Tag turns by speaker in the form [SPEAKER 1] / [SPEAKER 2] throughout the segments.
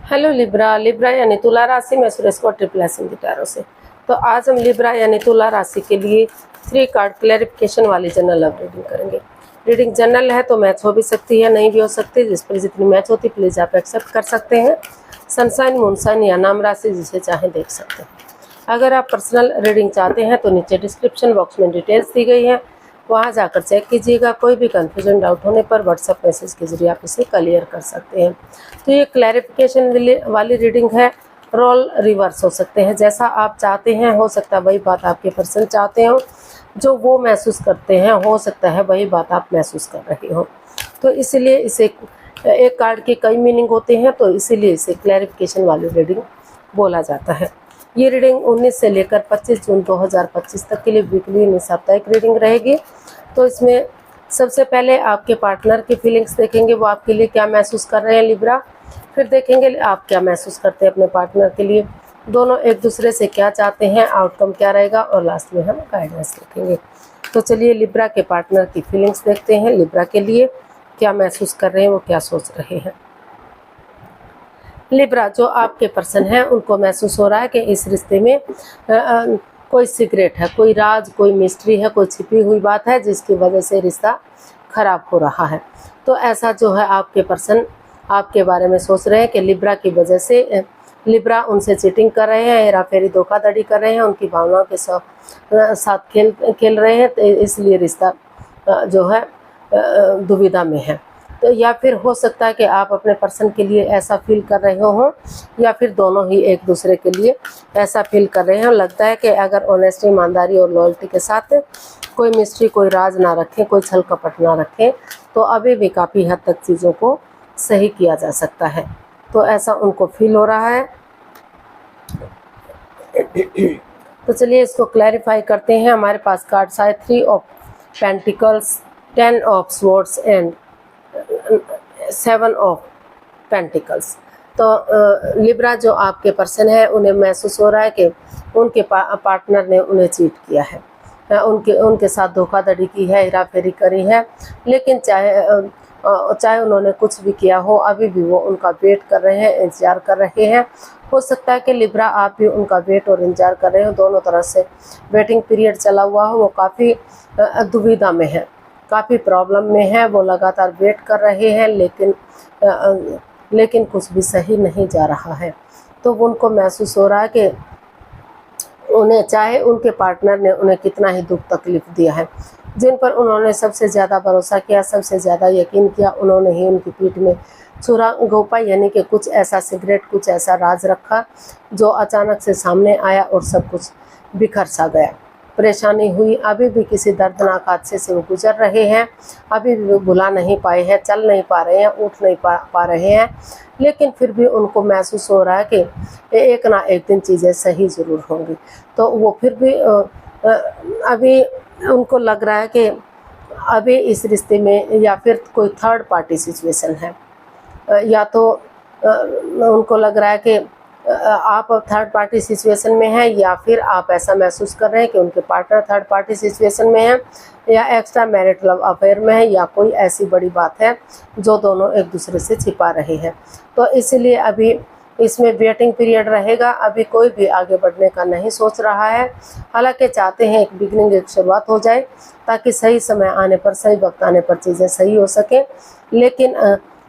[SPEAKER 1] Hello Libra. Libra यानी तुला राशि में सुरेश को ट्रिपल की टैरो से। तो आज हम लिब्रा यानी तुला राशि के लिए 3 कार्ड क्लैरिफिकेशन वाली जनरल लव रीडिंग करेंगे। रीडिंग जनरल है तो मैच हो भी सकती है, नहीं भी हो सकती। जिस पर जितनी मैच होती प्लीज़ आप एक्सेप्ट कर सकते हैं। सनसाइन, मूनसाइन या नाम राशि जिसे चाहें देख सकते हैं। अगर आप पर्सनल रीडिंग चाहते हैं तो नीचे डिस्क्रिप्शन बॉक्स में डिटेल्स दी गई हैं, वहाँ जाकर चेक कीजिएगा। कोई भी कन्फ्यूजन डाउट होने पर व्हाट्सएप मैसेज के जरिए आप इसे क्लियर कर सकते हैं। तो ये क्लैरिफिकेशन वाली रीडिंग है। रोल रिवर्स हो सकते हैं, जैसा आप चाहते हैं हो सकता है वही बात आपके पर्सन चाहते हो, जो वो महसूस करते हैं हो सकता है वही बात आप महसूस कर रहे हो। तो इसलिए इसे एक कार्ड के कई मीनिंग होते हैं, तो इसीलिए इसे क्लैरिफिकेशन वाली रीडिंग बोला जाता है। ये रीडिंग 19 से लेकर 25 जून 2025 तक के लिए वीकली साप्ताहिक रीडिंग रहेगी। तो इसमें सबसे पहले आपके पार्टनर की फीलिंग्स देखेंगे, वो आपके लिए क्या महसूस कर रहे हैं लिब्रा। फिर देखेंगे आप क्या महसूस करते हैं अपने पार्टनर के लिए, दोनों एक दूसरे से क्या चाहते हैं, आउटकम क्या रहेगा, और लास्ट में हम गाइडेंस देखेंगे। तो चलिए लिब्रा के पार्टनर की फीलिंग्स देखते हैं। लिब्रा के लिए क्या महसूस कर रहे हैं, वो क्या सोच रहे हैं। लिब्रा, जो आपके पर्सन हैं उनको महसूस हो रहा है कि इस रिश्ते में कोई सीक्रेट है, कोई राज, कोई मिस्ट्री है, कोई छिपी हुई बात है जिसकी वजह से रिश्ता खराब हो रहा है। तो ऐसा जो है आपके पर्सन आपके बारे में सोच रहे हैं कि लिब्रा की वजह से लिब्रा उनसे चीटिंग कर रहे हैं, हेरा फेरी, धोखाधड़ी कर रहे हैं, उनकी भावनाओं के साथ खेल रहे हैं, तो इसलिए रिश्ता जो है दुविधा में है। तो या फिर हो सकता है कि आप अपने पर्सन के लिए ऐसा फील कर रहे हो, या फिर दोनों ही एक दूसरे के लिए ऐसा फील कर रहे हैं। लगता है कि अगर ऑनेस्टी, ईमानदारी और लॉयल्टी के साथ कोई मिस्ट्री, कोई राज ना रखें, कोई छल कपट ना रखें, तो अभी भी काफ़ी हद तक चीज़ों को सही किया जा सकता है। तो ऐसा उनको फील हो रहा है। तो चलिए इसको क्लैरिफाई करते हैं। हमारे पास कार्ड्स आए 3 of pentacles, 10 of swords and 7 of pentacles. तो लिब्रा, जो आपके पर्सन है, उन्हें महसूस हो रहा है कि उनके पार्टनर ने उन्हें चीट किया है, उनके साथ धोखाधड़ी की है, हेरा फेरी करी है। लेकिन चाहे उन्होंने कुछ भी किया हो, अभी भी वो उनका वेट कर रहे हैं, इंतजार कर रहे हैं। हो सकता है कि लिब्रा आप भी उनका वेट और इंतजार कर रहे हो, दोनों तरफ से वेटिंग पीरियड चला हुआ हो। वो काफ़ी दुविधा में है, काफ़ी प्रॉब्लम में है, वो लगातार वेट कर रहे हैं, लेकिन कुछ भी सही नहीं जा रहा है। तो वो उनको महसूस हो रहा है कि उन्हें, चाहे उनके पार्टनर ने उन्हें कितना ही दुख तकलीफ दिया है, जिन पर उन्होंने सबसे ज़्यादा भरोसा किया, सबसे ज़्यादा यकीन किया, उन्होंने ही उनकी पीठ में छुरा घोंपा, यानी कि कुछ ऐसा सिगरेट, कुछ ऐसा राज रखा जो अचानक से सामने आया और सब कुछ बिखर सा गया। परेशानी हुई, अभी भी किसी दर्दनाक हादसे से वो गुजर रहे हैं, अभी भी वो भुला नहीं पाए हैं, चल नहीं पा रहे हैं, उठ नहीं पा रहे हैं। लेकिन फिर भी उनको महसूस हो रहा है कि एक ना एक दिन चीज़ें सही ज़रूर होंगी। तो वो फिर भी अभी उनको लग रहा है कि अभी इस रिश्ते में या फिर कोई थर्ड पार्टी सिचुएशन है, या तो उनको लग रहा है कि आप थर्ड पार्टी सिचुएशन में हैं, या फिर आप ऐसा महसूस कर रहे हैं कि उनके पार्टनर थर्ड पार्टी सिचुएशन में हैं, या एक्स्ट्रा मैरिटल अफेयर में है, या कोई ऐसी बड़ी बात है जो दोनों एक दूसरे से छिपा रहे हैं। तो इसलिए अभी इसमें वेटिंग पीरियड रहेगा, अभी कोई भी आगे बढ़ने का नहीं सोच रहा है। हालांकि चाहते हैं एक बिगनिंग, एक शुरुआत हो जाए, ताकि सही समय आने पर, सही वक्त आने पर चीज़ें सही हो सकें। लेकिन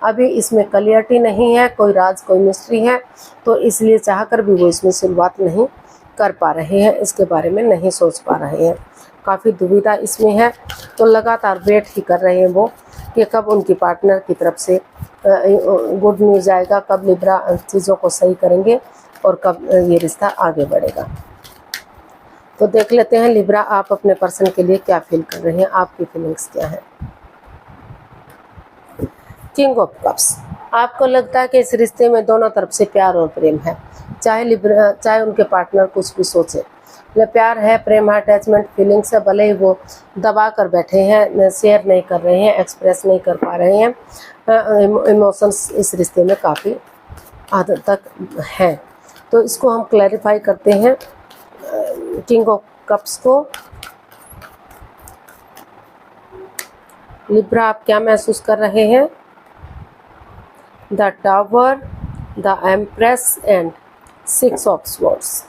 [SPEAKER 1] अभी इसमें क्लियरिटी नहीं है, कोई राज, कोई मिस्ट्री है, तो इसलिए चाहकर भी वो इसमें शुरुआत नहीं कर पा रहे हैं, इसके बारे में नहीं सोच पा रहे हैं। काफ़ी दुविधा इसमें है। तो लगातार वेट ही कर रहे हैं वो कि कब उनकी पार्टनर की तरफ से गुड न्यूज़ आएगा, कब लिब्रा चीज़ों को सही करेंगे और कब ये रिश्ता आगे बढ़ेगा। तो देख लेते हैं लिब्रा, आप अपने पर्सन के लिए क्या फील कर रहे हैं, आपकी फीलिंग्स क्या है। किंग ऑफ कप्स, आपको लगता है कि इस रिश्ते में दोनों तरफ से प्यार और प्रेम है, चाहे उनके पार्टनर कुछ भी सोचे। प्यार है, प्रेम है, अटैचमेंट फीलिंग्स है, भले ही वो दबा कर बैठे हैं, शेयर नहीं कर रहे हैं, एक्सप्रेस नहीं कर पा रहे हैं। इमोशंस इस रिश्ते में काफ़ी हद तक हैं। तो इसको हम क्लैरिफाई करते हैं किंग ऑफ कप्स को। लिब्रा, आप क्या महसूस कर रहे हैं। The tower, the empress and 6 of swords.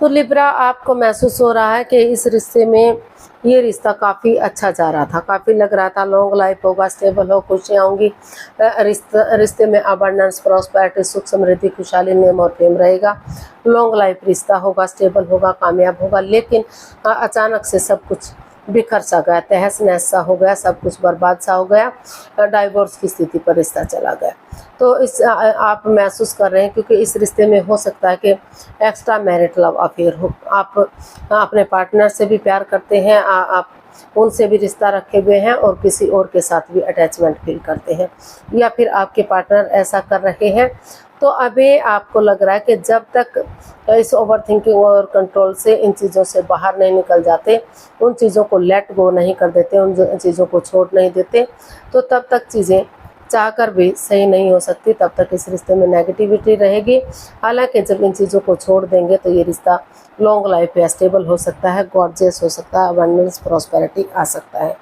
[SPEAKER 1] तो लिब्रा, आपको महसूस हो रहा है कि इस रिश्ते में ये रिश्ता काफ़ी अच्छा जा रहा था, काफ़ी लग रहा था लॉन्ग लाइफ होगा, स्टेबल हो, खुशियाँ होंगी, रिश्ते में अबंडेंस, प्रॉस्पेरिटी, सुख समृद्धि, खुशहाली, नेम और प्रेम रहेगा, लॉन्ग लाइफ रिश्ता होगा, स्टेबल होगा, कामयाब होगा। लेकिन अचानक से सब कुछ बिखर सा गया, तहस नहस सा हो गया, सब कुछ बर्बाद सा हो गया, डाइवोर्स की स्थिति पर रिश्ता चला गया। तो इस आप महसूस कर रहे हैं क्योंकि इस रिश्ते में हो सकता है कि एक्स्ट्रा मैरिट लव अफेयर हो। आप अपने पार्टनर से भी प्यार करते हैं, आप उनसे भी रिश्ता रखे हुए हैं और किसी और के साथ भी अटैचमेंट फील करते हैं, या फिर आपके पार्टनर ऐसा कर रहे हैं। तो अभी आपको लग रहा है कि जब तक इस ओवर थिंकिंग और कंट्रोल से इन चीज़ों से बाहर नहीं निकल जाते, उन चीज़ों को लेट गो नहीं कर देते, उन चीज़ों को छोड़ नहीं देते, तो तब तक चीज़ें चाहकर भी सही नहीं हो सकती, तब तक इस रिश्ते में नेगेटिविटी रहेगी। हालांकि जब इन चीज़ों को छोड़ देंगे तो ये रिश्ता लॉन्ग लाइफ या स्टेबल हो सकता है, गॉर्जियस हो सकता है, अबंडेंस, प्रॉस्पेरिटी आ सकता है।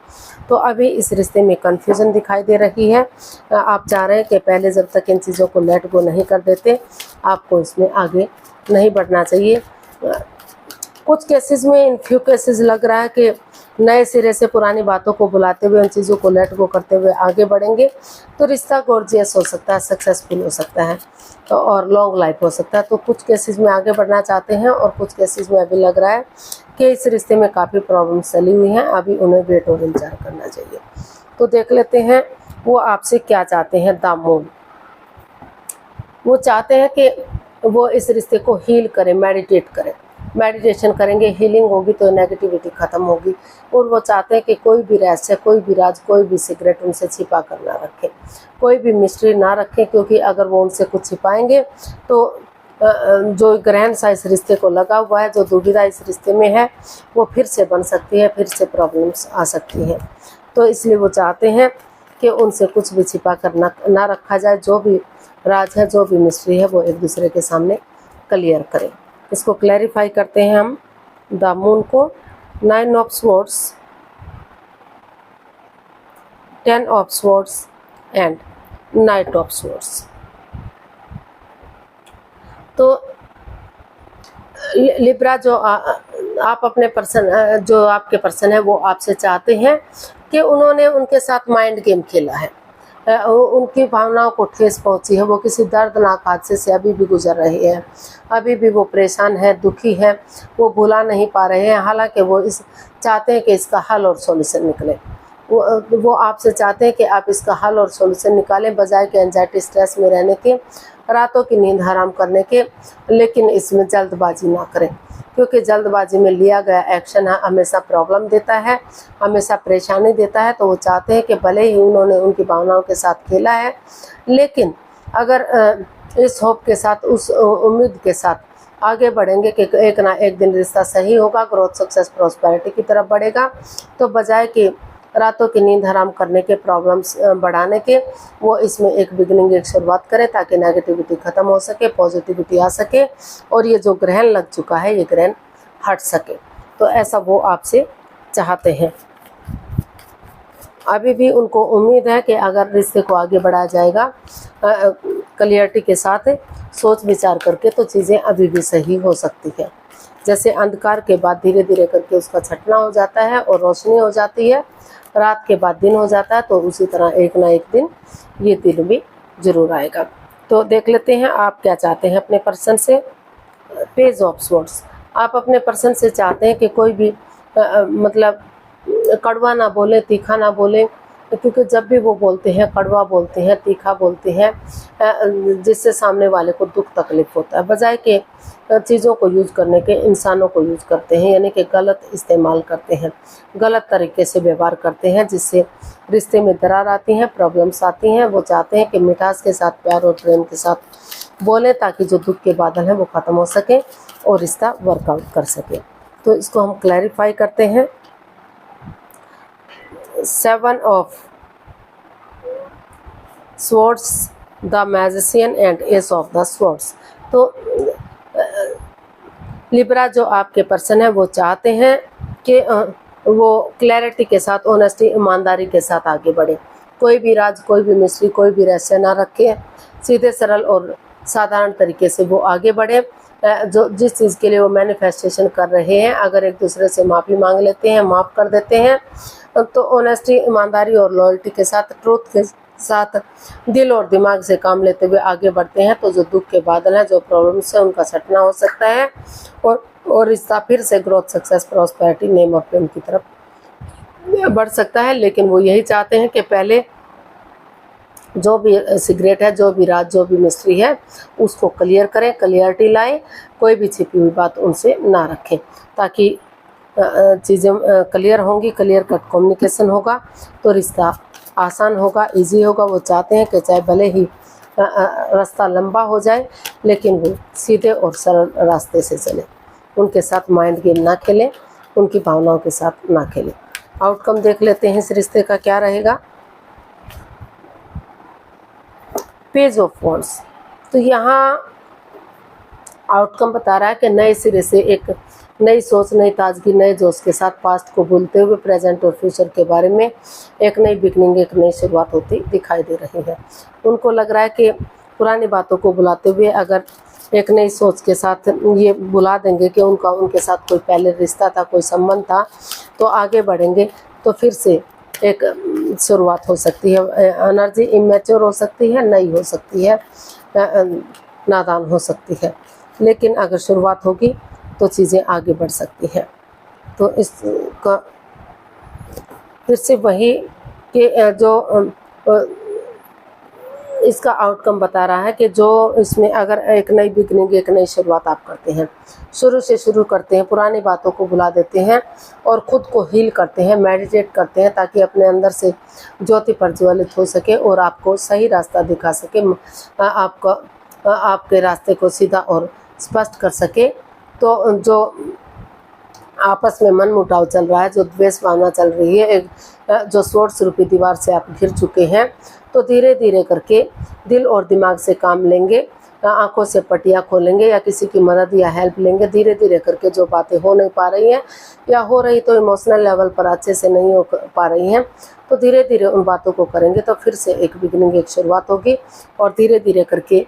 [SPEAKER 1] तो अभी इस रिश्ते में कन्फ्यूज़न दिखाई दे रही है। आप चाह रहे हैं कि पहले जब तक इन चीज़ों को लेट गो नहीं कर देते, आपको इसमें आगे नहीं बढ़ना चाहिए। कुछ केसेस में, इन फ्यू केसेस लग रहा है कि नए सिरे से पुरानी बातों को बुलाते हुए, उन चीज़ों को लेट गो करते हुए आगे बढ़ेंगे तो रिश्ता गॉर्जियस हो सकता है, सक्सेसफुल हो सकता है और लॉन्ग लाइफ हो सकता है। तो कुछ केसेस में आगे बढ़ना चाहते हैं और कुछ केसेस में अभी लग रहा है कि इस रिश्ते में काफ़ी प्रॉब्लम्स चली हुई हैं, अभी उन्हें वेट और इंतजार करना चाहिए। तो देख लेते हैं वो आपसे क्या चाहते हैं। द मून, वो चाहते हैं कि वो इस रिश्ते को हील करें, मेडिटेट करें, मेडिटेशन करेंगे, हीलिंग होगी तो नेगेटिविटी ख़त्म होगी। और वो चाहते हैं कि कोई भी रहस्य, कोई भी राज, कोई भी सीक्रेट उनसे छिपा कर ना रखें, कोई भी मिस्ट्री ना रखें, क्योंकि अगर वो उनसे कुछ छिपाएंगे तो जो ग्रहण सा इस रिश्ते को लगा हुआ है, जो दुविधा इस रिश्ते में है, वो फिर से बन सकती है, फिर से प्रॉब्लम्स आ सकती हैं। तो इसलिए वो चाहते हैं कि उनसे कुछ भी छिपा कर ना रखा जाए, जो भी राज है, जो भी मिस्ट्री है, वो एक दूसरे के सामने क्लियर करें। इसको क्लैरिफाई करते हैं हम द मून को। 9 of swords, 10 of swords and night of swords. तो लिब्रा, जो आप अपने पर्सन, जो आपके पर्सन है, वो आपसे चाहते हैं कि उन्होंने उनके साथ माइंड गेम खेला है, उनकी भावनाओं को ठेस पहुंची है, वो किसी दर्दनाक हादसे से अभी भी गुजर रहे हैं, अभी भी वो परेशान है, दुखी है, वो भुला नहीं पा रहे हैं। हालांकि वो इस चाहते हैं कि इसका हल और सॉल्यूशन निकले। वो आपसे चाहते हैं कि आप इसका हल और सॉल्यूशन निकालें, बजाय कि एंजाइटी, स्ट्रेस में रहने के, रातों की नींद हराम करने के। लेकिन इसमें जल्दबाजी ना करें, क्योंकि जल्दबाजी में लिया गया एक्शन हमेशा प्रॉब्लम देता है, हमेशा परेशानी देता है। तो वो चाहते हैं कि भले ही उन्होंने उनकी भावनाओं के साथ खेला है, लेकिन अगर इस होप के साथ, उस उम्मीद के साथ आगे बढ़ेंगे कि एक ना एक दिन रिश्ता सही होगा, ग्रोथ, सक्सेस, प्रॉस्पेरिटी की तरफ बढ़ेगा, तो बजाय कि रातों की नींद हराम करने के, प्रॉब्लम्स बढ़ाने के, वो इसमें एक बिगिनिंग, एक शुरुआत करें, ताकि नेगेटिविटी ख़त्म हो सके, पॉजिटिविटी आ सके और ये जो ग्रहण लग चुका है, ये ग्रहण हट सके। तो ऐसा वो आपसे चाहते हैं। अभी भी उनको उम्मीद है कि अगर रिश्ते को आगे बढ़ाया जाएगा क्लियरिटी के साथ, सोच विचार करके, तो चीज़ें अभी भी सही हो सकती है। जैसे अंधकार के बाद धीरे धीरे करके उसका छटना हो जाता है और रोशनी हो जाती है, रात के बाद दिन हो जाता है, तो उसी तरह एक ना एक दिन ये दिन भी जरूर आएगा। तो देख लेते हैं आप क्या चाहते हैं अपने पर्सन से। पेज ऑफ स्वॉर्ड्स, आप अपने पर्सन से चाहते हैं कि कोई भी मतलब कड़वा ना बोले, तीखा ना बोले, क्योंकि जब भी वो बोलते हैं, कड़वा बोलते हैं, तीखा बोलते हैं, जिससे सामने वाले को दुख तकलीफ होता है। बजाय के चीज़ों को यूज़ करने के इंसानों को यूज़ करते हैं, यानी कि गलत इस्तेमाल करते हैं, गलत तरीके से व्यवहार करते हैं, जिससे रिश्ते में दरार आती हैं, प्रॉब्लम्स आती हैं। वो चाहते हैं कि मिठास के साथ, प्यार और प्रेम के साथ बोले, ताकि जो दुख के बादल हैं वो ख़त्म हो सके और रिश्ता वर्कआउट कर सके। तो इसको हम क्लैरिफाई करते हैं। 7 of swords, the magician and S of the swords. तो लिब्रा, जो आपके पर्सन है, वो चाहते हैं कि वो क्लैरिटी के साथ, ऑनेस्टी, ईमानदारी के साथ आगे बढ़े। कोई भी राज, कोई भी मिस्ट्री, कोई भी रहस्य ना रखे, सीधे सरल और साधारण तरीके से वो आगे बढ़े। जो जिस चीज़ के लिए वो मैनिफेस्टेशन कर रहे हैं, अगर एक दूसरे से माफ़ी मांग लेते हैं, माफ़ कर देते हैं, तो ऑनेस्टी, ईमानदारी और लॉयल्टी के साथ, ट्रूथ के साथ दिल और दिमाग से काम लेते हुए आगे बढ़ते हैं, तो जो दुख के बादल हैं, जो प्रॉब्लम्स हैं, उनका सटना हो सकता है और रिश्ता फिर से growth, success, prosperity, name of fame की तरफ बढ़ सकता है। लेकिन वो यही चाहते हैं कि पहले जो भी सीक्रेट है, जो भी राज, जो भी मिस्ट्री है, उसको क्लियर करें, क्लियरिटी लाएं, कोई भी छिपी हुई बात उनसे ना रखें, ताकि चीज़ें क्लियर होंगी, क्लियर कट कम्युनिकेशन होगा तो रिश्ता आसान होगा, इजी होगा। वो चाहते हैं कि चाहे भले ही रास्ता लंबा हो जाए, लेकिन वो सीधे और सरल रास्ते से चले। उनके साथ माइंड गेम ना खेलें, उनकी भावनाओं के साथ ना खेलें। आउटकम देख लेते हैं इस रिश्ते का क्या रहेगा। पेज ऑफ वॉन्ड्स, तो यहाँ आउटकम बता रहा है कि नए सिरे से एक नई सोच, नई ताजगी, नए जोश के साथ पास्ट को भूलते हुए प्रेजेंट और फ्यूचर के बारे में एक नई बिगनिंग, एक नई शुरुआत होती दिखाई दे रही है। उनको लग रहा है कि पुरानी बातों को भुलाते हुए अगर एक नई सोच के साथ ये भुला देंगे कि उनके साथ कोई पहले रिश्ता था, कोई संबंध था, तो आगे बढ़ेंगे तो फिर से एक शुरुआत हो सकती है। एनर्जी इमेच्योर हो सकती है, नई हो सकती है, नादान हो सकती है, लेकिन अगर शुरुआत होगी तो चीज़ें आगे बढ़ सकती हैं। तो इसका फिर से वही कि जो इसका आउटकम बता रहा है कि जो इसमें अगर एक नई बिगनिंग, एक नई शुरुआत आप करते हैं, शुरू से शुरू करते हैं, पुरानी बातों को भुला देते हैं और ख़ुद को हील करते हैं, मेडिटेट करते हैं, ताकि अपने अंदर से ज्योति प्रज्वलित हो सके और आपको सही रास्ता दिखा सके, आपके रास्ते को सीधा और स्पष्ट कर सके। तो जो आपस में मन मुटाव चल रहा है, जो द्वेष भावना चल रही है, जो सोर्स रूपी दीवार से आप घिर चुके हैं, तो धीरे धीरे करके दिल और दिमाग से काम लेंगे, आंखों से पट्टियाँ खोलेंगे या किसी की मदद या हेल्प लेंगे। धीरे धीरे करके जो बातें हो नहीं पा रही हैं या हो रही तो इमोशनल लेवल पर अच्छे से नहीं हो पा रही हैं, तो धीरे धीरे उन बातों को करेंगे तो फिर से एक बिगनिंग, एक शुरुआत होगी और धीरे धीरे करके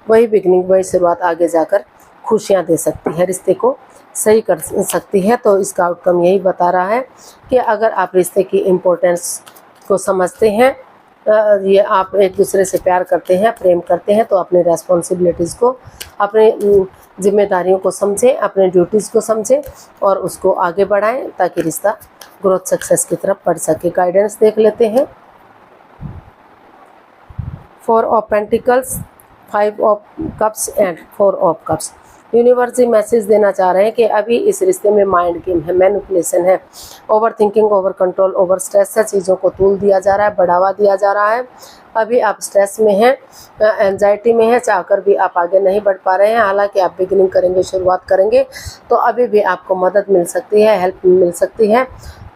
[SPEAKER 1] वही बिगनिंग, वही शुरुआत आगे जाकर खुशियाँ दे सकती है, रिश्ते को सही कर सकती है। तो इसका आउटकम यही बता रहा है कि अगर आप रिश्ते की इम्पोर्टेंस को समझते हैं, ये आप एक दूसरे से प्यार करते हैं, प्रेम करते हैं, तो अपनी रेस्पॉन्सिबिलिटीज़ को, अपनी जिम्मेदारियों को समझें, अपने ड्यूटीज़ को समझें और उसको आगे बढ़ाएं, ताकि रिश्ता ग्रोथ, सक्सेस की तरफ बढ़ सके। गाइडेंस देख लेते हैं। 4 of pentacles, 5 of cups and 4 of cups. Universe message देना चाह रहे हैं कि अभी इस रिश्ते में माइंड गेम है, मैनिपुलेशन है, over thinking, over control, over stress से चीज़ों को तूल दिया जा रहा है, बढ़ावा दिया जा रहा है। अभी आप स्ट्रेस में हैं, एंजाइटी में हैं, चाहकर भी आप आगे नहीं बढ़ पा रहे हैं। हालांकि आप बिगिनिंग करेंगे, शुरुआत करेंगे तो अभी भी आपको मदद मिल सकती है, हेल्प मिल सकती है।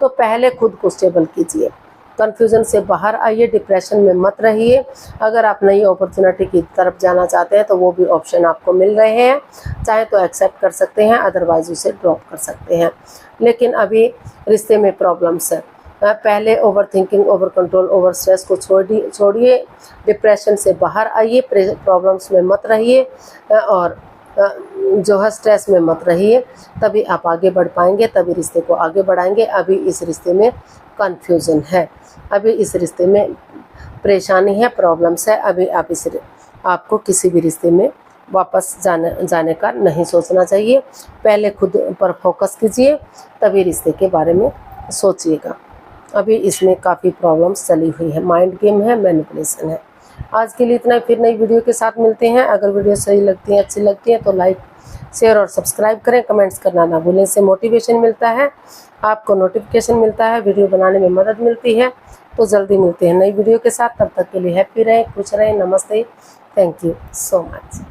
[SPEAKER 1] तो पहले खुद को स्टेबल कीजिए, कन्फ्यूज़न से बाहर आइए, डिप्रेशन में मत रहिए। अगर आप नई अपॉर्चुनिटी की तरफ जाना चाहते हैं तो वो भी ऑप्शन आपको मिल रहे हैं, चाहे तो एक्सेप्ट कर सकते हैं, अदरवाइज उसे ड्रॉप कर सकते हैं। लेकिन अभी रिश्ते में प्रॉब्लम्स है। पहले over thinking, over control, over stress को छोड़िए, डिप्रेशन से बाहर आइए, प्रॉब्लम्स में मत रहिए और जो है स्ट्रेस में मत रहिए, तभी आप आगे बढ़ पाएंगे, तभी रिश्ते को आगे बढ़ाएंगे। अभी इस रिश्ते में कन्फ्यूज़न है, अभी इस रिश्ते में परेशानी है, प्रॉब्लम्स है। अभी आपको किसी भी रिश्ते में वापस जाने का नहीं सोचना चाहिए। पहले खुद पर फोकस कीजिए, तभी रिश्ते के बारे में सोचिएगा। अभी इसमें काफ़ी प्रॉब्लम्स चली हुई है, माइंड गेम है, मैनिपुलेशन है। आज के लिए इतना ही, फिर नई वीडियो के साथ मिलते हैं। अगर वीडियो सही लगती है, अच्छी लगती है तो लाइक, शेयर और सब्सक्राइब करें, कमेंट्स करना ना भूलें। इससे मोटिवेशन मिलता है, आपको नोटिफिकेशन मिलता है, वीडियो बनाने में मदद मिलती है। तो जल्दी मिलते हैं नई वीडियो के साथ, तब तक के लिए हैप्पी रहें, खुश रहें। नमस्ते, थैंक यू सो मच।